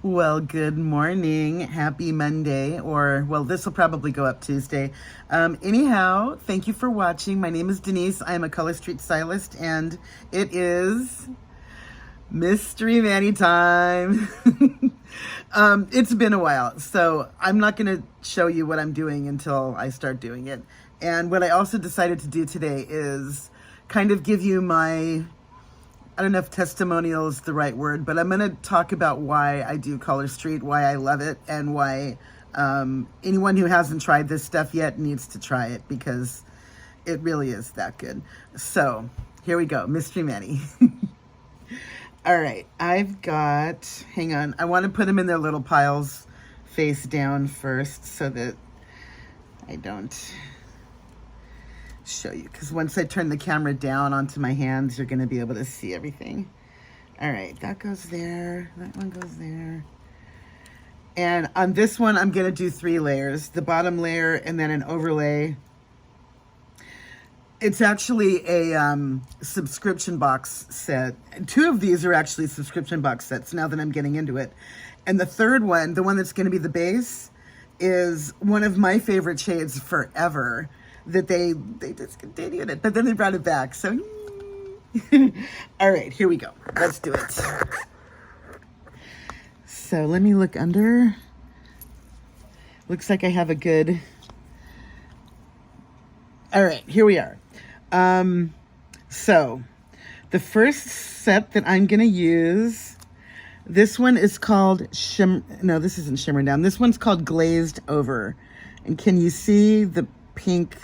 Well, good morning. Happy Monday, or, well, this will probably go up Tuesday. Anyhow, thank you for watching. My name is Denise. I'm a Color Street stylist, and it is Mystery Manny time. It's been a while, so I'm not going to show you what I'm doing until I start doing it. And what I also decided to do today is kind of give you my, I don't know if testimonial is the right word, but I'm going to talk about why I do Color Street, why I love it, and why anyone who hasn't tried this stuff yet needs to try it, because it really is that good. So here we go, Mystery Manny. All right, I've got, hang on, I want to put them in their little piles face down first so that I don't show you, because once I turn the camera down onto my hands, you're going to be able to see everything. All right, that goes there, that one goes there. And on this one, I'm going to do 3 layers, the bottom layer and then an overlay. It's actually a subscription box set. 2 of these are actually subscription box sets now that I'm getting into it. And the third one, the one that's going to be the base, is one of my favorite shades forever that they discontinued it, but then they brought it back. So, all right, here we go. Let's do it. So let me look under. Looks like I have a good... All right, here we are. So the first set that I'm going to use, this one is called no, this isn't Shimmer Down. This one's called Glazed Over. And can you see the pink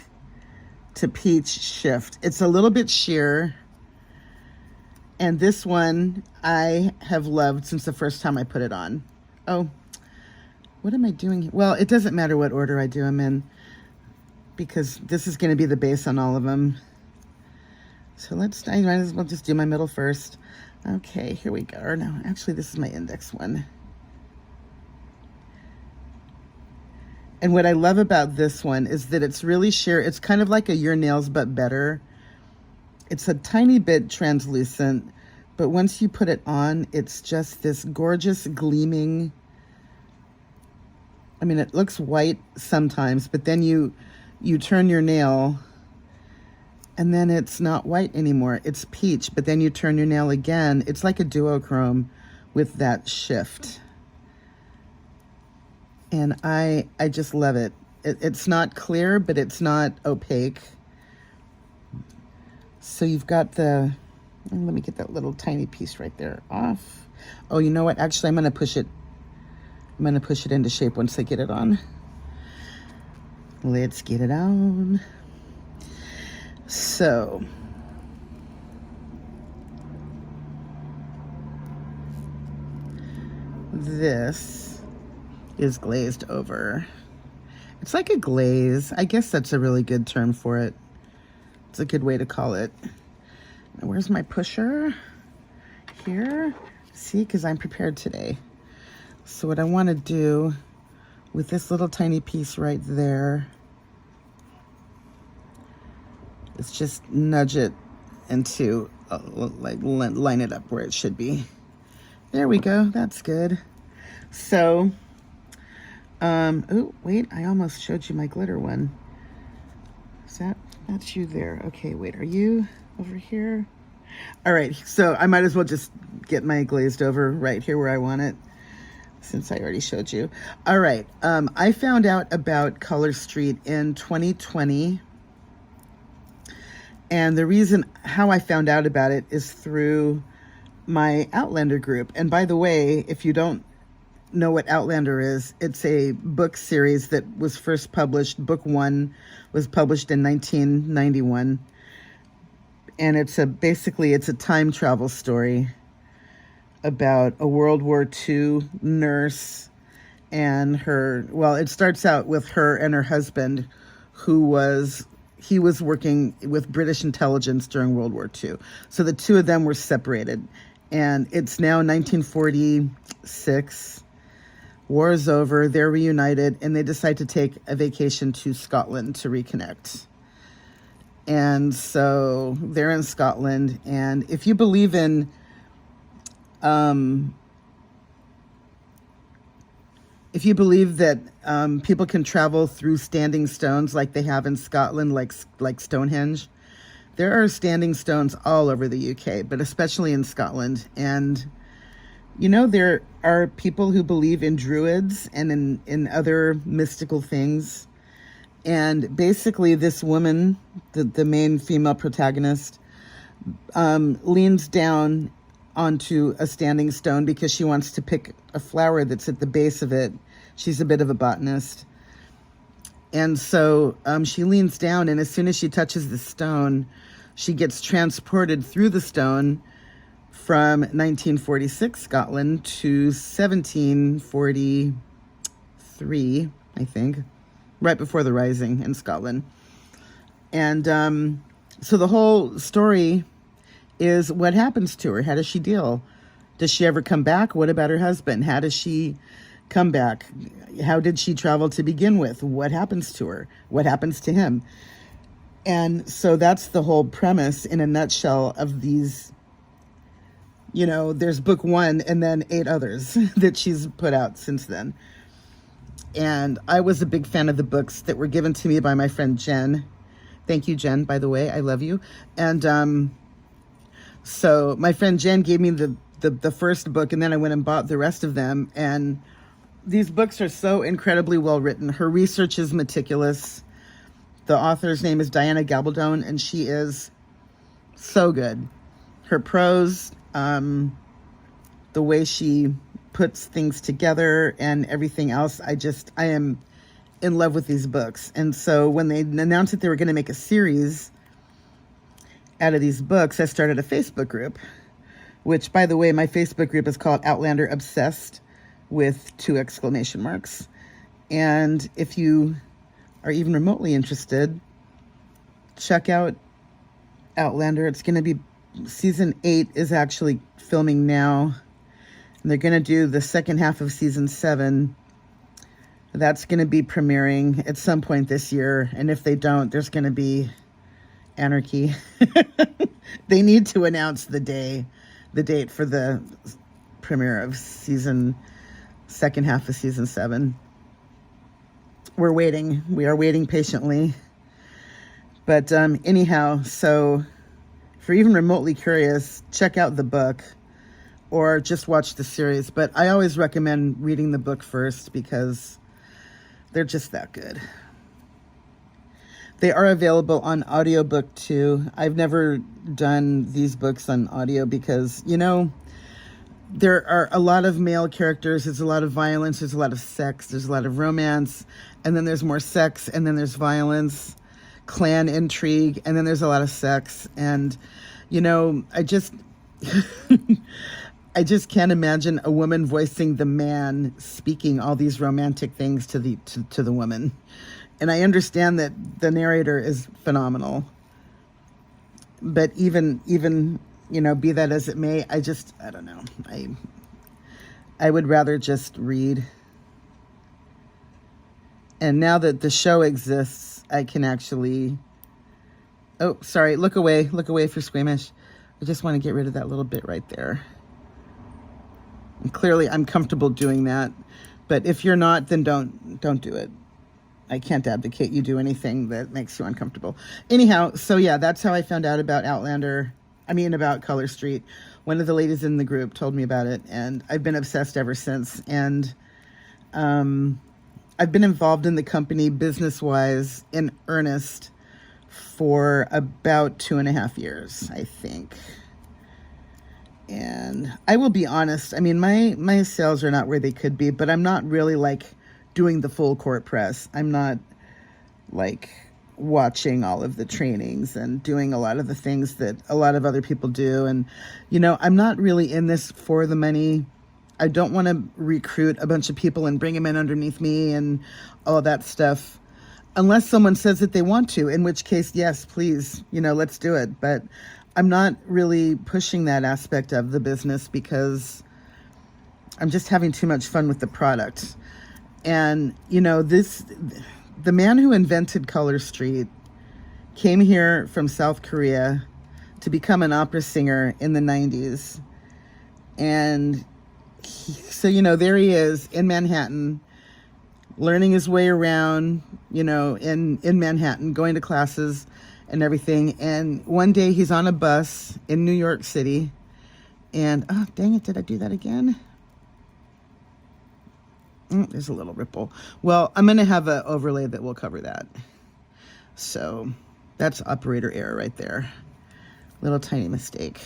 to peach shift? It's a little bit sheer. And this one I have loved since the first time I put it on. Oh, what am I doing? Well, it doesn't matter what order I do them in, because this is going to be the base on all of them. So I might as well just do my middle first. Okay, here we go. Or no, actually, this is my index one. And what I love about this one is that it's really sheer. It's kind of like a Your Nails, but better. It's a tiny bit translucent, but once you put it on, it's just this gorgeous gleaming. I mean, it looks white sometimes, but then you turn your nail and then it's not white anymore. It's peach, but then you turn your nail again. It's like a duochrome with that shift. And I just love it. It's not clear, but it's not opaque. So you've got let me get that little tiny piece right there off. Oh, you know what? Actually, I'm going to push it into shape once I get it on. Let's get it on. So, this is glazed over. It's like a glaze. I guess that's a really good term for it. It's a good way to call it. Now, where's my pusher? Here. See, because I'm prepared today. So what I want to do with this little tiny piece right there is just nudge it into, like, line it up where it should be. There we go. That's good. So, oh, wait, I almost showed you my glitter one. That's you there. Okay, wait, are you over here? All right, so I might as well just get my glazed over right here where I want it, since I already showed you. All right, I found out about Color Street in 2020. And the reason how I found out about it is through my Outlander group. And by the way, if you don't know what Outlander is, it's a book series that was first published. Book 1 was published in 1991. And basically it's a time travel story about a World War II nurse and it starts out with her and her husband, he was working with British intelligence during World War II. So the 2 of them were separated. And it's now 1946. War is over. They're reunited. And they decide to take a vacation to Scotland to reconnect. And so they're in Scotland. And if you believe in if you believe that people can travel through standing stones like they have in Scotland, like Stonehenge, there are standing stones all over the UK, but especially in Scotland. And, you know, there are people who believe in druids and in other mystical things. And basically this woman, the main female protagonist, leans down onto a standing stone because she wants to pick a flower that's at the base of it. She's a bit of a botanist. And so she leans down, and as soon as she touches the stone, she gets transported through the stone from 1946 Scotland to 1743, I think, right before the Rising in Scotland. And so the whole story is what happens to her. How does she deal? Does she ever come back? What about her husband? How does she come back? How did she travel to begin with? What happens to her? What happens to him? And so that's the whole premise in a nutshell of these, you know, there's book 1 and then 8 others that she's put out since then. And I was a big fan of the books that were given to me by my friend Jen. Thank you, Jen, by the way. I love you. And so my friend Jen gave me the first book, and then I went and bought the rest of them. And these books are so incredibly well written. Her research is meticulous. The author's name is Diana Gabaldon, and she is so good. Her prose, the way she puts things together and everything else, I am in love with these books. And so when they announced that they were going to make a series out of these books, I started a Facebook group, which, by the way, my Facebook group is called Outlander Obsessed with 2 exclamation marks. And if you are even remotely interested, check out Outlander. It's going to be, season 8 is actually filming now. And they're going to do the second half of season 7. That's going to be premiering at some point this year. And if they don't, there's going to be anarchy. They need to announce the date for the premiere of second half of season 7. We're waiting. We are waiting patiently. But anyhow, so if you're even remotely curious, check out the book or just watch the series. But I always recommend reading the book first because they're just that good. They are available on audiobook too. I've never done these books on audio because, you know, there are a lot of male characters. There's a lot of violence. There's a lot of sex. There's a lot of romance. And then there's more sex. And then there's violence, clan intrigue. And then there's a lot of sex. And, you know, I just can't imagine a woman voicing the man speaking all these romantic things to the woman. And I understand that the narrator is phenomenal. But even, you know, be that as it may, I don't know. I would rather just read. And now that the show exists, I can actually, oh, sorry, look away if you're squeamish. I just want to get rid of that little bit right there. And clearly I'm comfortable doing that. But if you're not, then don't do it. I can't advocate you do anything that makes you uncomfortable. Anyhow, so yeah, that's how I found out about about Color Street. One of the ladies in the group told me about it, and I've been obsessed ever since. And I've been involved in the company business-wise in earnest for about 2.5 years, I think. And I will be honest, I mean, my sales are not where they could be, but I'm not really like doing the full court press. I'm not like watching all of the trainings and doing a lot of the things that a lot of other people do. And, you know, I'm not really in this for the money. I don't want to recruit a bunch of people and bring them in underneath me and all of that stuff. Unless someone says that they want to, in which case, yes, please, you know, let's do it. But I'm not really pushing that aspect of the business because I'm just having too much fun with the product. And, you know, the man who invented Color Street came here from South Korea to become an opera singer in the 90s. And so, you know, there he is in Manhattan learning his way around, you know, in Manhattan, going to classes and everything. And one day he's on a bus in New York City, and oh, dang it, did I do that again? There's a little ripple. Well, I'm going to have an overlay that will cover that. So that's operator error right there. Little tiny mistake.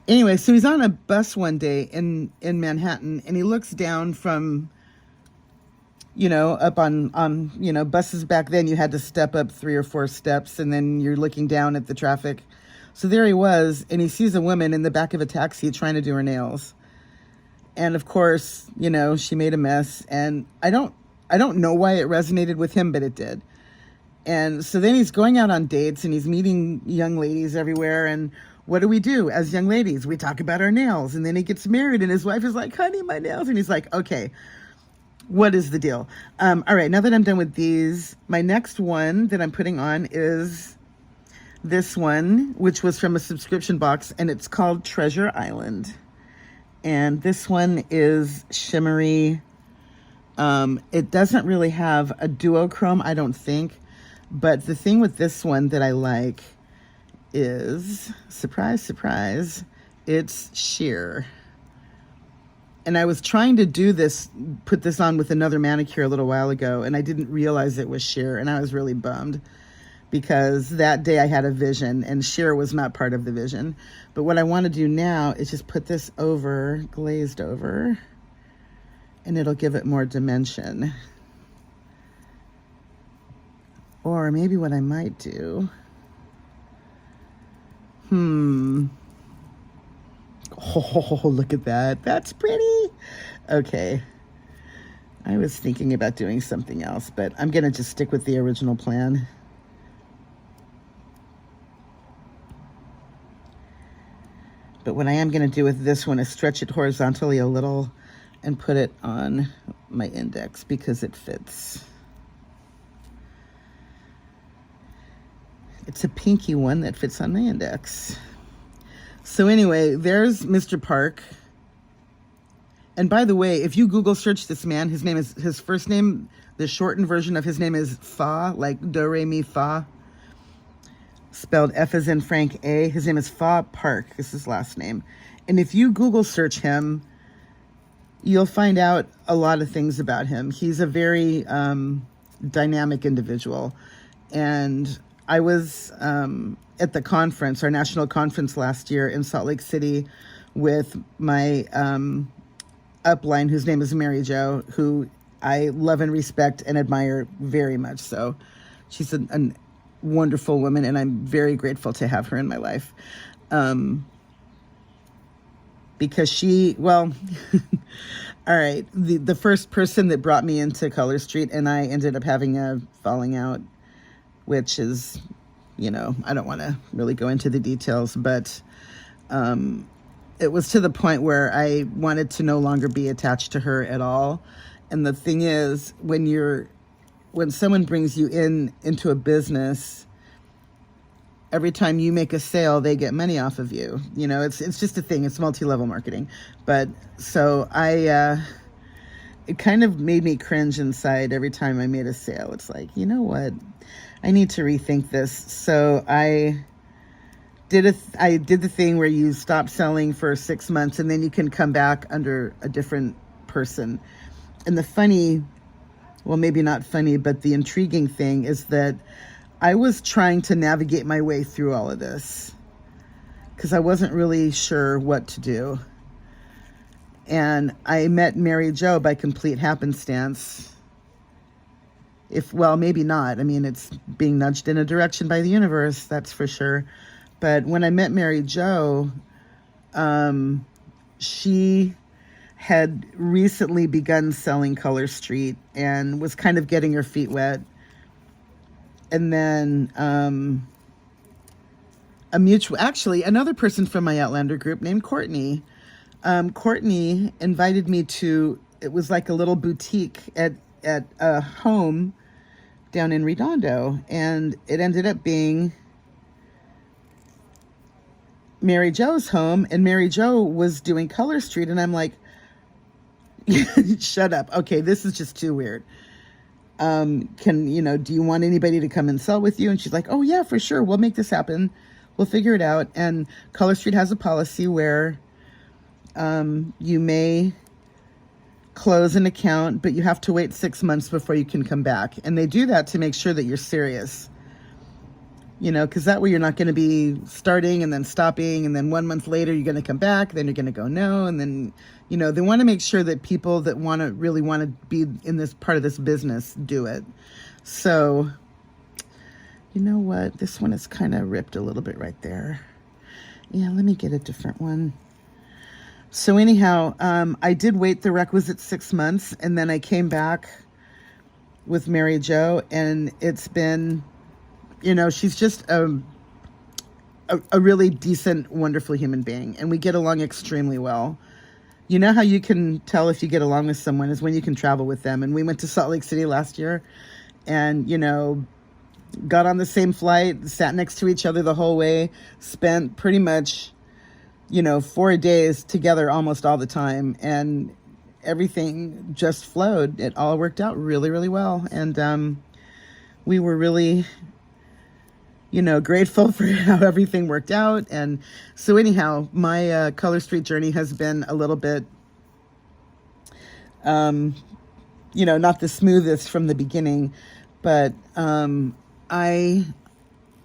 Anyway, so he's on a bus one day in Manhattan, and he looks down from, you know, up on, you know, buses back then, you had to step up 3 or 4 steps, and then you're looking down at the traffic. So there he was, and he sees a woman in the back of a taxi trying to do her nails. And of course, you know, she made a mess, and I don't know why it resonated with him, but it did. And so then he's going out on dates, and he's meeting young ladies everywhere. And what do we do as young ladies? We talk about our nails. And then he gets married, and his wife is like, honey, my nails. And he's like, okay, what is the deal? All right, now that I'm done with these, my next one that I'm putting on is this one, which was from a subscription box, and it's called Treasure Island. And this one is shimmery. It doesn't really have a duochrome, I don't think. But the thing with this one that I like is, surprise, surprise, it's sheer. And I was trying to do this, put this on with another manicure a little while ago, and I didn't realize it was sheer, and I was really bummed. Because that day I had a vision, and sheer was not part of the vision. But what I want to do now is just put this over, glazed over, and it'll give it more dimension. Or maybe what I might do, oh, look at that. That's pretty. Okay. I was thinking about doing something else, but I'm going to just stick with the original plan. But what I am going to do with this one is stretch it horizontally a little and put it on my index because it fits. It's a pinky one that fits on my index. So anyway, there's Mr. Park. And by the way, if you Google search this man, his first name, the shortened version of his name is Fa, like do, re, mi, fa. Spelled F as in Frank A. His name is Fa Park. This is his last name. And if you Google search him, you'll find out a lot of things about him. He's a very dynamic individual. And I was at the conference, our national conference last year in Salt Lake City with my upline, whose name is Mary Jo, who I love and respect and admire very much so. She's a wonderful woman, and I'm very grateful to have her in my life. Because she, well, all right, the first person that brought me into Color Street and I ended up having a falling out, which is, you know, I don't want to really go into the details, but it was to the point where I wanted to no longer be attached to her at all. And the thing is, when someone brings you into a business, every time you make a sale, they get money off of you. You know, it's just a thing. It's multi-level marketing. But so it kind of made me cringe inside every time I made a sale. It's like, you know what? I need to rethink this. So I did the thing where you stop selling for 6 months and then you can come back under a different person. And the funny, well, maybe not funny, but the intriguing thing is that I was trying to navigate my way through all of this because I wasn't really sure what to do. And I met Mary Jo by complete happenstance. Well, maybe not. I mean, it's being nudged in a direction by the universe, that's for sure. But when I met Mary Jo, she had recently begun selling Color Street and was kind of getting her feet wet. And then another person from my Outlander group named Courtney. Courtney invited me to, it was like a little boutique at a home down in Redondo. And it ended up being Mary Jo's home, and Mary Jo was doing Color Street. And I'm like, Shut up. Okay, this is just too weird. Do you want anybody to come and sell with you? And she's like, oh yeah, for sure. We'll make this happen. We'll figure it out. And Color Street has a policy where you may close an account, but you have to wait 6 months before you can come back. And they do that to make sure that you're serious. Because that way you're not going to be starting and then stopping, and then 1 month later you're going to come back, then you're going to go no, and then, they want to make sure that people that really want to be in this part of this business do it. So, you know what? This one is kind of ripped a little bit right there. Yeah, let me get a different one. So anyhow, I did wait the requisite 6 months, and then I came back with Mary Jo, and it's been... she's just a really decent, wonderful human being, and we get along extremely well. You know how you can tell if you get along with someone is when you can travel with them. And we went to Salt Lake City last year and, got on the same flight, sat next to each other the whole way, spent pretty much, 4 days together almost all the time. And everything just flowed. It all worked out really, really well. And we were really... grateful for how everything worked out. And so anyhow, my Color Street journey has been a little bit, not the smoothest from the beginning, but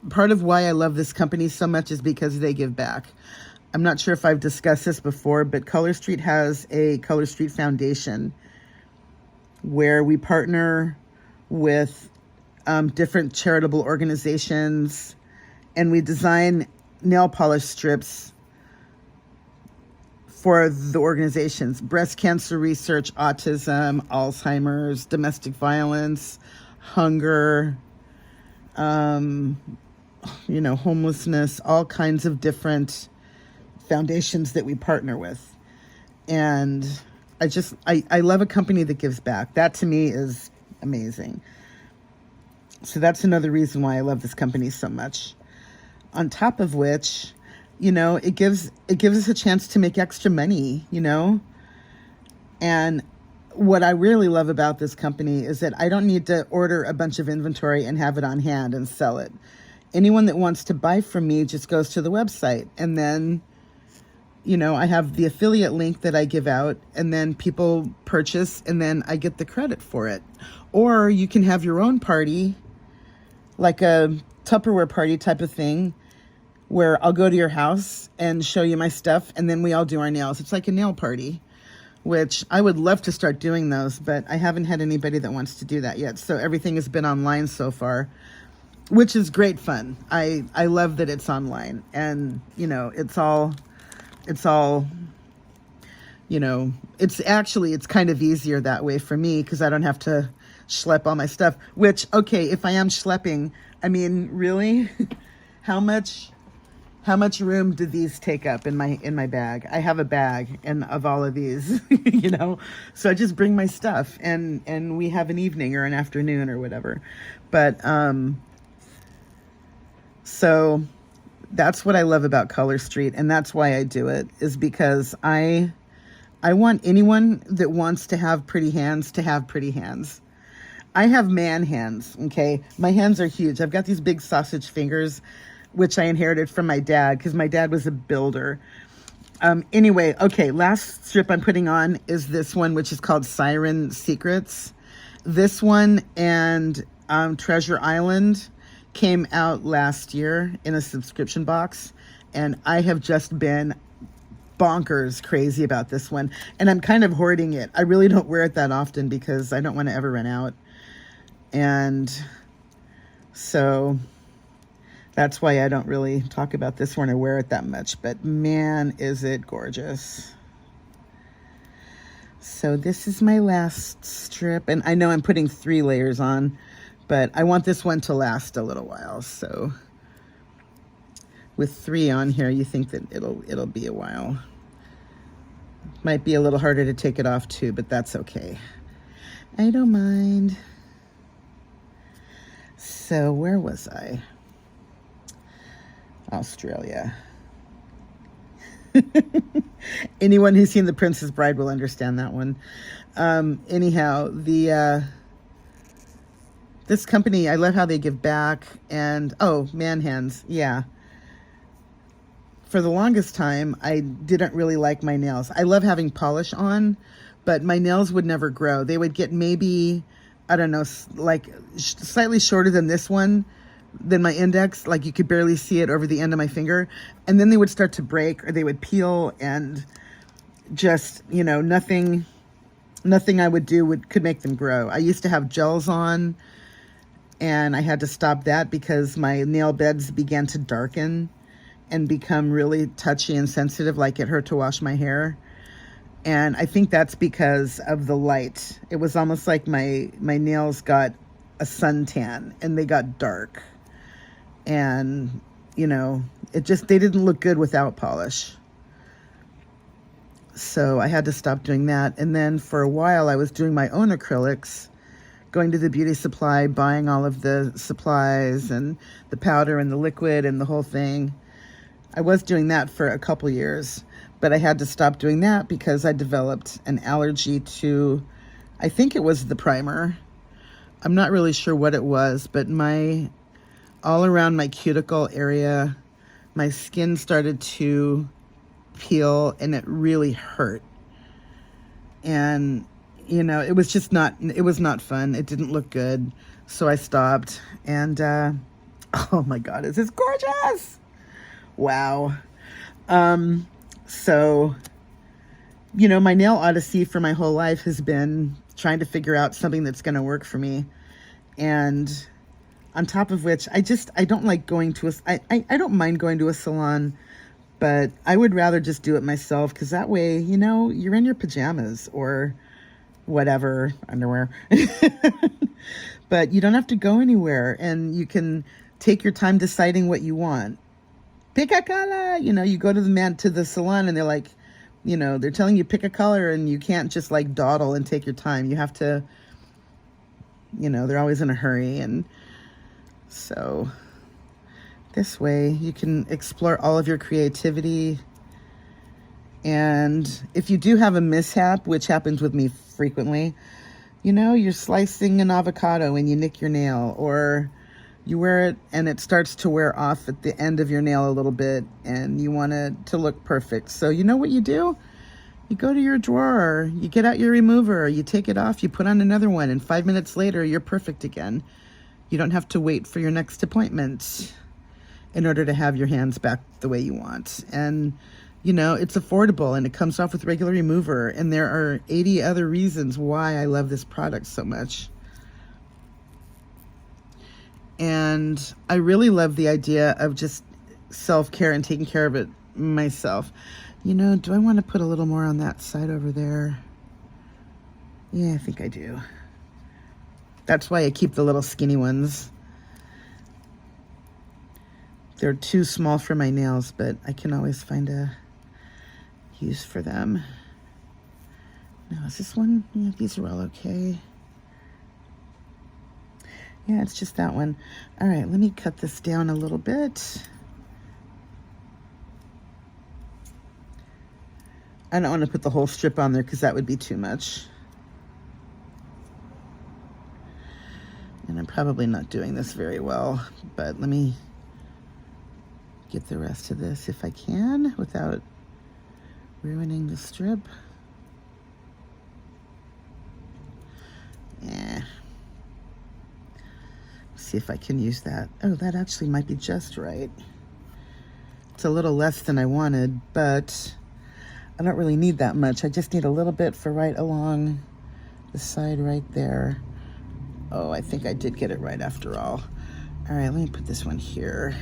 part of why I love this company so much is because they give back. I'm not sure if I've discussed this before, but Color Street has a Color Street Foundation where we partner with different charitable organizations, and we design nail polish strips for the organizations: breast cancer research, autism, Alzheimer's, domestic violence, hunger, homelessness, all kinds of different foundations that we partner with. And I love a company that gives back. That to me is amazing. So that's another reason why I love this company so much. On top of which, it gives us a chance to make extra money, And what I really love about this company is that I don't need to order a bunch of inventory and have it on hand and sell it. Anyone that wants to buy from me just goes to the website, and then, I have the affiliate link that I give out, and then people purchase, and then I get the credit for it. Or you can have your own party, like a Tupperware party type of thing, where I'll go to your house and show you my stuff, and then we all do our nails. It's like a nail party, which I would love to start doing those, but I haven't had anybody that wants to do that yet. So everything has been online so far, which is great fun. I love that it's online, and it's kind of easier that way for me, because I don't have to schlep all my stuff, which, okay, if I am schlepping, I mean, really, how much room do these take up in my bag? I have a bag of all of these, so I just bring my stuff, and we have an evening or an afternoon or whatever. But, so that's what I love about Color Street, and that's why I do it, is because I want anyone that wants to have pretty hands to have pretty hands. I have man hands, okay? My hands are huge. I've got these big sausage fingers, which I inherited from my dad, because my dad was a builder. Anyway, okay, last strip I'm putting on is this one, which is called Siren Secrets. This one and Treasure Island came out last year in a subscription box, and I have just been bonkers crazy about this one, and I'm kind of hoarding it. I really don't wear it that often because I don't want to ever run out. And so that's why I don't really talk about this one or wear it that much, but man, is it gorgeous. So this is my last strip, and I know I'm putting 3 layers on, but I want this one to last a little while. So with 3 on here, you think that it'll be a while. Might be a little harder to take it off too, but that's okay. I don't mind. So where was I? Australia. Anyone who's seen The Princess Bride will understand that one. Anyhow, this company, I love how they give back. And oh, man hands, yeah. For the longest time, I didn't really like my nails. I love having polish on, but my nails would never grow. They would get maybe, I don't know, like slightly shorter than this one, than my index. Like you could barely see it over the end of my finger. And then they would start to break or they would peel, and just, you know, nothing I would do could make them grow. I used to have gels on, and I had to stop that because my nail beds began to darken and become really touchy and sensitive, like it hurt to wash my hair. And I think that's because of the light. It was almost like my nails got a suntan and they got dark. And, you know, they didn't look good without polish. So I had to stop doing that. And then for a while I was doing my own acrylics, going to the beauty supply, buying all of the supplies and the powder and the liquid and the whole thing. I was doing that for a couple years, but I had to stop doing that because I developed an allergy to, I think it was the primer. I'm not really sure what it was, but all around my cuticle area, my skin started to peel and it really hurt. And, you know, it was not fun. It didn't look good. So I stopped. And, oh my God, is this gorgeous? Wow. So, you know, my nail odyssey for my whole life has been trying to figure out something that's going to work for me. And on top of which, I don't like going to I don't mind going to a salon, but I would rather just do it myself, because that way, you know, you're in your pajamas or whatever, underwear, but you don't have to go anywhere, and you can take your time deciding what you want. Pick a color, you know, you go to the salon and they're like, you know, they're telling you pick a color, and you can't just like dawdle and take your time. You have to, you know, they're always in a hurry. And so this way you can explore all of your creativity. And if you do have a mishap, which happens with me frequently, you know, you're slicing an avocado and you nick your nail, or you wear it and it starts to wear off at the end of your nail a little bit, and you want it to look perfect. So you know what you do? You go to your drawer, you get out your remover, you take it off, you put on another one, and 5 minutes later, you're perfect again. You don't have to wait for your next appointment in order to have your hands back the way you want. And, you know, it's affordable, and it comes off with regular remover. And there are 80 other reasons why I love this product so much. And I really love the idea of just self-care and taking care of it myself. You know, do I want to put a little more on that side over there? Yeah, I think I do. That's why I keep the little skinny ones. They're too small for my nails, but I can always find a use for them. Now, is this one? Yeah, these are all okay. Yeah, it's just that one. All right, let me cut this down a little bit. I don't want to put the whole strip on there because that would be too much. And I'm probably not doing this very well, but let me get the rest of this if I can without ruining the strip. Yeah. See if I can use that. Oh, that actually might be just right. It's a little less than I wanted, but I don't really need that much. I just need a little bit for right along the side right there. Oh, I think I did get it right after all. All right, let me put this one here.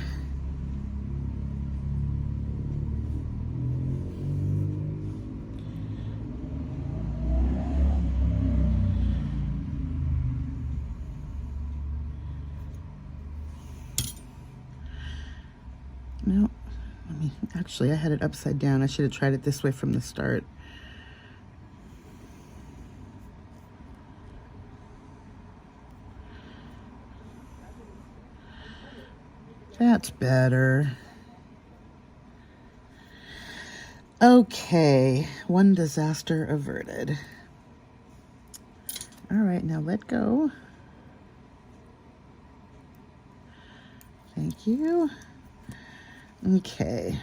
No, actually, I had it upside down. I should have tried it this way from the start. That's better. Okay, one disaster averted. All right, now let go. Thank you. Okay.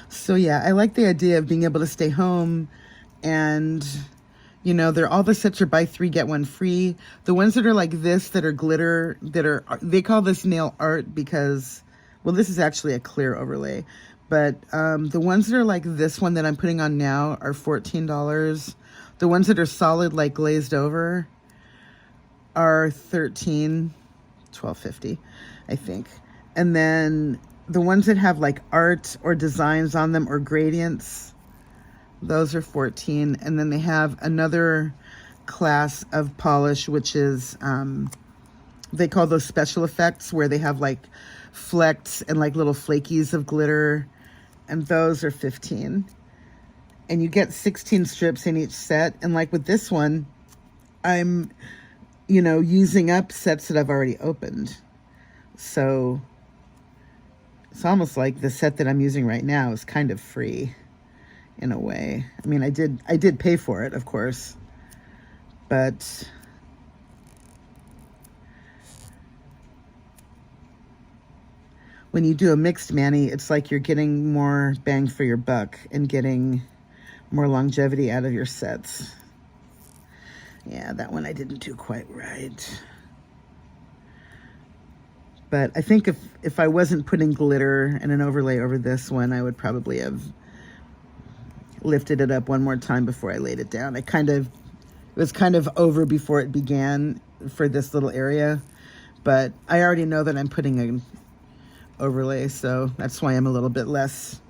So yeah, I like the idea of being able to stay home and, you know, they're all the sets are buy 3 get 1 free. The ones that are like this that are glitter, they call this nail art because, well, this is actually a clear overlay, but the ones that are like this one that I'm putting on now are $14. The ones that are solid like glazed over are $12.50, I think. And then the ones that have like art or designs on them or gradients, those are $14. And then they have another class of polish, which is, they call those special effects, where they have like flecks and like little flakies of glitter. And those are $15. And you get 16 strips in each set. And like with this one, I'm, you know, using up sets that I've already opened. So it's almost like the set that I'm using right now is kind of free in a way. I mean, I did pay for it, of course, but when you do a mixed mani, it's like you're getting more bang for your buck and getting more longevity out of your sets. Yeah, that one I didn't do quite right. But I think if I wasn't putting glitter and an overlay over this one, I would probably have lifted it up one more time before I laid it down. It was kind of over before it began for this little area, but I already know that I'm putting an overlay, so that's why I'm a little bit less,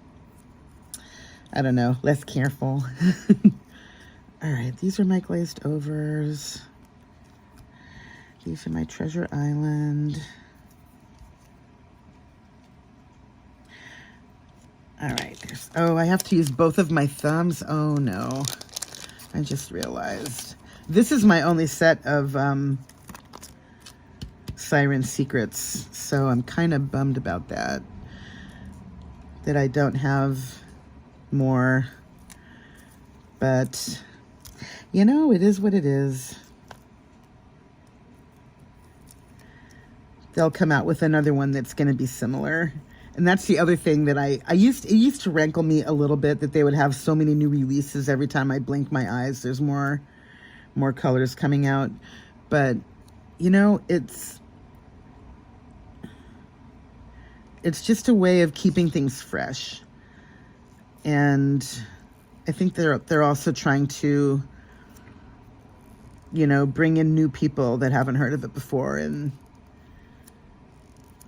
I don't know, less careful. All right, these are my glazed overs. These are my Treasure Island. All right, oh, I have to use both of my thumbs. Oh no, I just realized. This is my only set of Siren Secrets, so I'm kind of bummed about that I don't have more. But, you know, it is what it is. They'll come out with another one that's going to be similar. And that's the other thing that it used to rankle me a little bit that they would have so many new releases every time I blink my eyes. There's more colors coming out. But, you know, it's just a way of keeping things fresh. And I think they're also trying to, you know, bring in new people that haven't heard of it before. And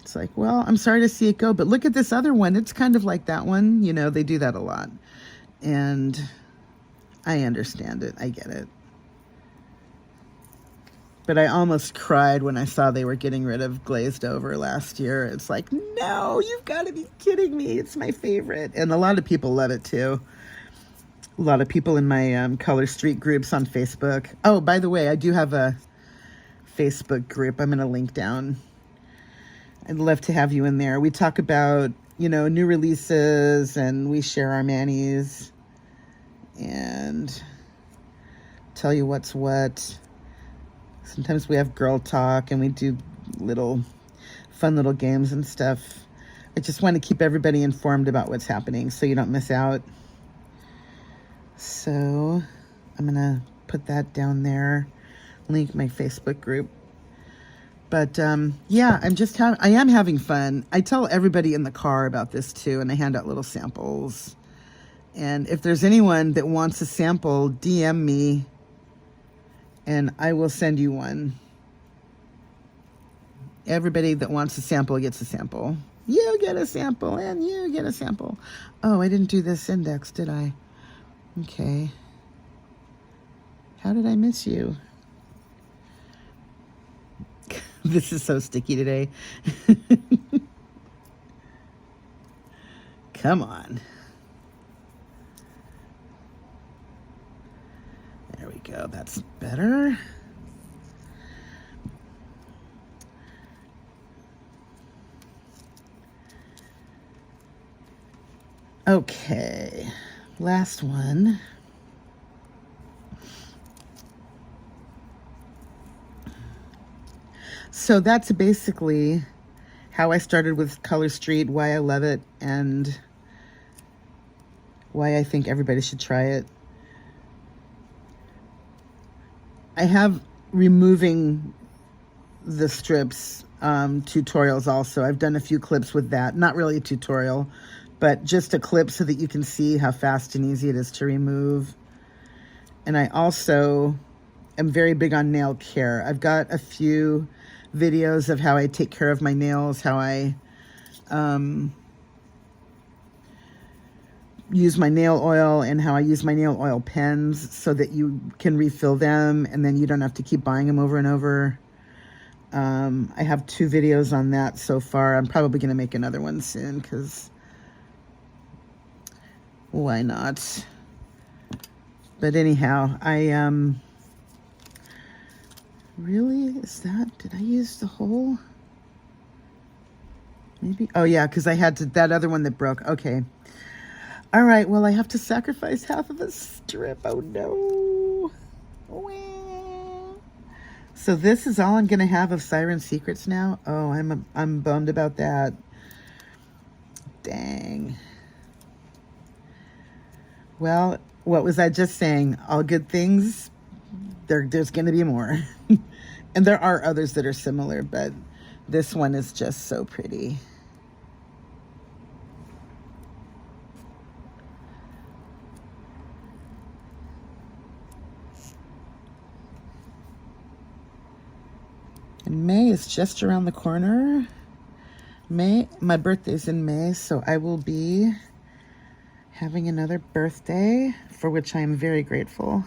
it's like, well, I'm sorry to see it go, but look at this other one. It's kind of like that one. You know, they do that a lot. And I understand it. I get it. But I almost cried when I saw they were getting rid of glazed over last year. It's like, no, you've got to be kidding me. It's my favorite. And a lot of people love it too. A lot of people in my Color Street groups on Facebook. Oh, by the way, I do have a Facebook group. I'm going to link down. I'd love to have you in there. We talk about, you know, new releases, and we share our manis and tell you what's what. Sometimes we have girl talk and we do fun little games and stuff. I just want to keep everybody informed about what's happening so you don't miss out. So I'm going to put that down there, link my Facebook group. But yeah, I am having fun. I tell everybody in the car about this too, and I hand out little samples. And if there's anyone that wants a sample, DM me and I will send you one. Everybody that wants a sample gets a sample. You get a sample and you get a sample. Oh, I didn't do this index, did I? Okay. How did I miss you? This is so sticky today. Come on. There we go. That's better. Okay, last one. So that's basically how I started with Color Street, why I love it, and why I think everybody should try it. I have removing the strips tutorials also. I've done a few clips with that. Not really a tutorial, but just a clip so that you can see how fast and easy it is to remove. And I also am very big on nail care. I've got a few videos of how I take care of my nails, how I use my nail oil and how I use my nail oil pens so that you can refill them and then you don't have to keep buying them over and over. I have 2 videos on that so far. I'm probably going to make another one soon because why not? But anyhow, really, did I use the whole? Maybe, oh yeah, because I had to, that other one that broke. Okay. All right, well, I have to sacrifice half of a strip. Oh no. So this is all I'm going to have of Siren Secrets now? Oh, I'm bummed about that. Dang. Well, what was I just saying? All good things, there's going to be more. And there are others that are similar, but this one is just so pretty. And May is just around the corner. My birthday's in May, so I will be having another birthday, for which I am very grateful.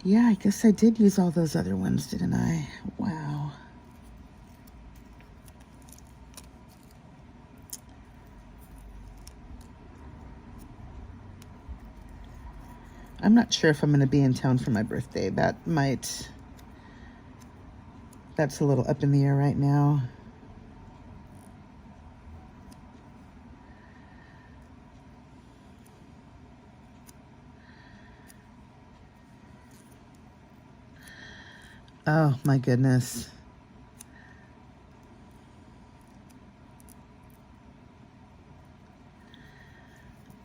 Yeah, I guess I did use all those other ones, didn't I? Wow. I'm not sure if I'm going to be in town for my birthday. That's a little up in the air right now. Oh my goodness.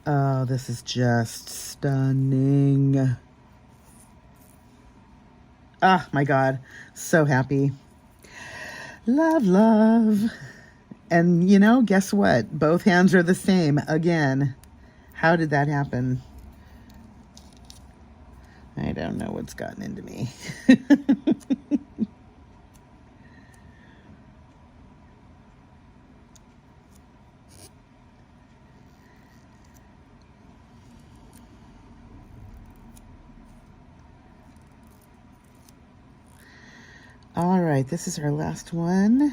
Oh, this is just stunning. Ah, my God. So happy. Love, love. And you know, guess what? Both hands are the same again. How did that happen? I don't know what's gotten into me. All right, this is our last one.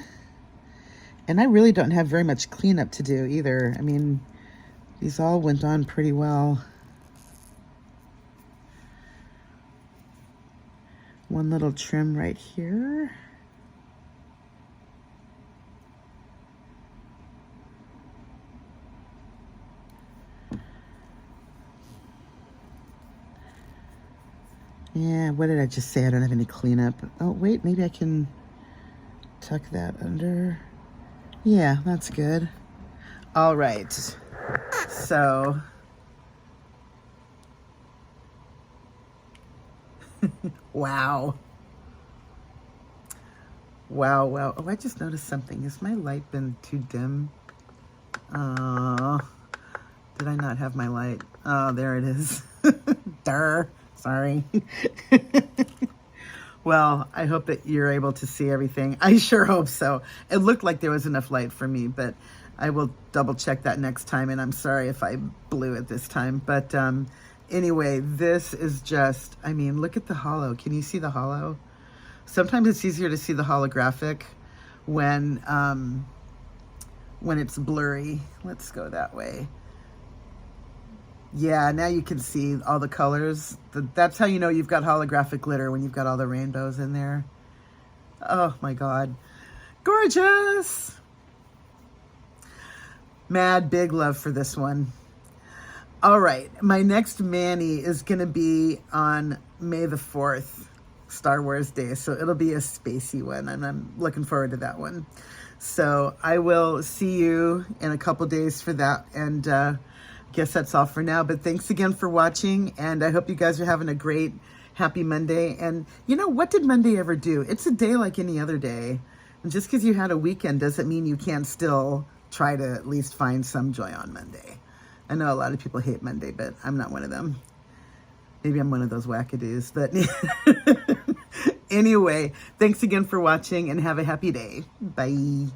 And I really don't have very much cleanup to do either. I mean, these all went on pretty well. One little trim right here. Yeah, what did I just say? I don't have any cleanup. Oh, wait, maybe I can tuck that under. Yeah, that's good. All right. So, wow. Wow, wow. Oh, I just noticed something. Has my light been too dim? Oh, did I not have my light? Oh, there it is. Durr. Sorry. Well, I hope that you're able to see everything. I sure hope so. It looked like there was enough light for me, but I will double check that next time, and I'm sorry if I blew it this time. But anyway, this is just, I mean, look at the hollow. Can you see the hollow? Sometimes it's easier to see the holographic when it's blurry. Let's go that way. Yeah, now you can see all the colors. That's how you know you've got holographic glitter, when you've got all the rainbows in there. Oh my God. Gorgeous. Mad big love for this one. All right, my next Manny is going to be on May the 4th, Star Wars Day. So it'll be a spacey one, and I'm looking forward to that one. So I will see you in a couple days for that. And guess that's all for now. But thanks again for watching, and I hope you guys are having a great, happy Monday. And you know, what did Monday ever do? It's a day like any other day. And just because you had a weekend doesn't mean you can't still try to at least find some joy on Monday. I know a lot of people hate Monday, but I'm not one of them. Maybe I'm one of those wackadoos. But anyway, thanks again for watching, and have a happy day. Bye.